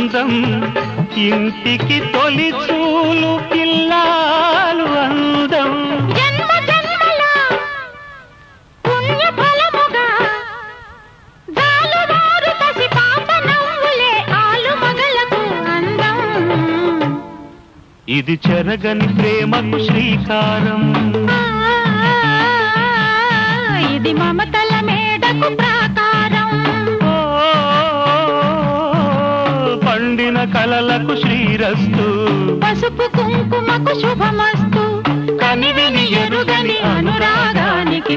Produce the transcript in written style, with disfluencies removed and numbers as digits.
అందం ఇంటికి తొలి చూలు పిల్లాలు అందం జన్మ జన్మల పుణ్య ఫలముగా జాలువారు పసి పాప నవ్వులే ఆలు మగలకు అందం ఇది చెరగని ప్రేమకు శ్రీకారం ఇది మమతల మేడకు ప్రాకారం పండిన కలలకు శ్రీరస్తు పసుపు కుంకుమకు శుభమస్తు కనివిని ఎరుగని అనురాగానికి